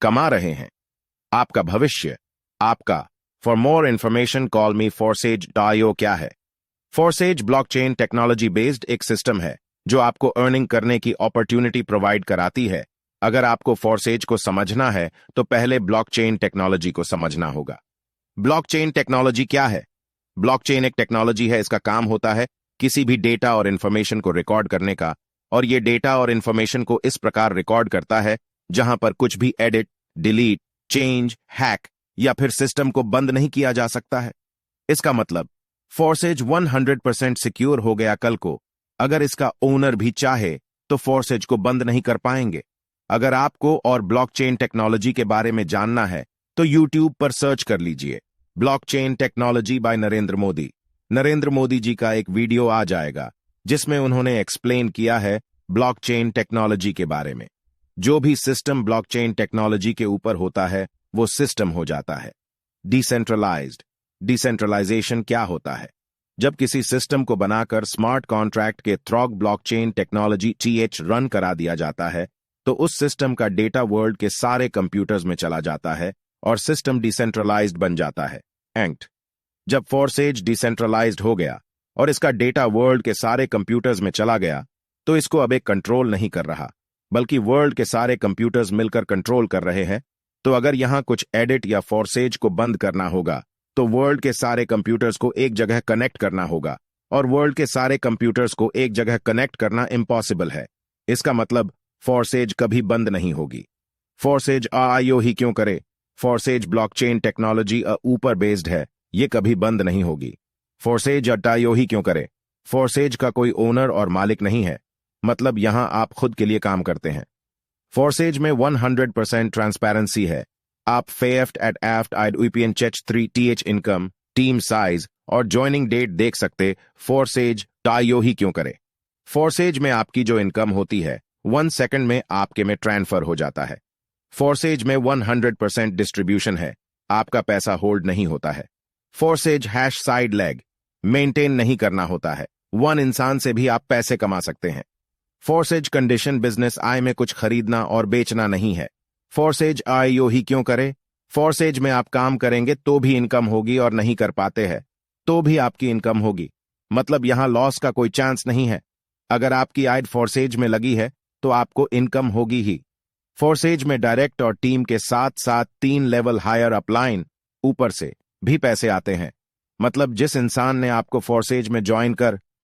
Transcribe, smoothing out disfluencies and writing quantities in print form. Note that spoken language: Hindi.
कमा रहे हैं। आपका भविष्य, आपका। For more information call me Forsage.io। क्या है Forsage? ब्लॉकचेन टेक्नोलॉजी बेस्ड एक सिस्टम है जो आपको अर्निंग करने की अपॉर्चुनिटी प्रोवाइड कराती है। अगर आपको Forsage को समझना है तो पहले ब्लॉकचेन टेक्नोलॉजी को समझना होगा। ब्लॉकचेन टेक्नोलॉजी क्या है? ब्लॉकचेन एक टेक्नोलॉजी है, इसका काम होता है किसी भी डेटा और इंफॉर्मेशन को रिकॉर्ड करने का, और ये डेटा और इंफॉर्मेशन को इस प्रकार रिकॉर्ड करता है जहां पर कुछ भी एडिट, डिलीट, चेंज, हैक या फिर सिस्टम को बंद नहीं किया जा सकता है। इसका मतलब Forsage 100% सिक्योर हो गया कल को। अगर इसका ओनर भी चाहे तो Forsage को बंद नहीं कर पाएंगे। अगर आपको और ब्लॉकचेन टेक्नोलॉजी के बारे में जानना है तो YouTube पर सर्च कर लीजिए blockchain technology by Narendra Modi. Narendra Modi ji का एक वीडियो आ जाएगा जिसमें उन्होंने एक्सप्लेन किया है ब्लॉकचेन टेक्नोलॉजी के बारे में। जो भी सिस्टम ब्लॉकचेन टेक्नोलॉजी के ऊपर होता है वो सिस्टम हो जाता है डिसेंट्रलाइज्ड। डिसेंट्रलाइजेशन क्या होता है? जब किसी सिस्टम को बनाकर स्मार्ट कॉन्ट्रैक्ट के through blockchain technology TH run करा दिया जाता है तो उस सिस्टम का डेटा वर्ल्ड के सारे कंप्यूटर्स में चला जाता है और सिस्टम डिसेंट्रलाइज्ड बन जाता है। एंक्ट। जब Forsage डिसेंट्रलाइज्ड हो गया और इसका डेटा वर्ल्ड के सारे कंप्यूटर्स में चला गया तो इसको अब एक कंट्रोल नहीं कर रहा, बल्कि वर्ल्ड के सारे कंप्यूटर्स मिलकर कंट्रोल कर रहे हैं। तो अगर यहां कुछ एडिट या Forsage को बंद करना होगा तो वर्ल्ड के सारे कंप्यूटर्स को एक जगह कनेक्ट करना होगा, और वर्ल्ड के सारे कंप्यूटर्स को एक जगह कनेक्ट करना इम्पॉसिबल है। इसका मतलब Forsage कभी बंद नहीं होगी। Forsage.io ही क्यों करे? Forsage ब्लॉकचेन टेक्नोलॉजी ऊपर बेस्ड है, ये कभी बंद नहीं होगी। Forsage.io ही क्यों करे? Forsage का कोई ओनर और मालिक नहीं है, मतलब यहां आप खुद के लिए काम करते हैं। Forsage में 100% ट्रांसपेरेंसी है। आप फेफ्ट एट एफ्ट आइड UPN चेच 3 TH income, team size और ज्वाइनिंग डेट देख सकते। Forsage.io ही क्यों करे? Forsage में आपकी जो इनकम होती है 1 सेकंड में आपके में ट्रांसफर हो जाता है। Forsage में 100% डिस्ट्रीब्यूशन है, आपका पैसा होल्ड नहीं होता है। Forsage hash side leg maintain नहीं करना होता है, 1 इंसान से भी आप पैसे कमा सकते हैं। Forsage कंडीशन बिजनेस आय में कुछ खरीदना और बेचना नहीं है। Forsage.io ही क्यों करे? Forsage में आप काम करेंगे तो भी इनकम होगी और नहीं कर पाते हैं तो भी आपकी इनकम होगी, मतलब यहां लॉस का कोई चांस नहीं है। अगर आपकी आय Forsage में लगी है तो आपको इनकम होगी ही। Forsage में डायरेक्ट और टीम के साथ साथ 3 लेवल हायर अपलाइन ऊपर से भी पैसे आते हैं, मतलब जिस इंसान ने आपको Forsage में ज्वाइन कर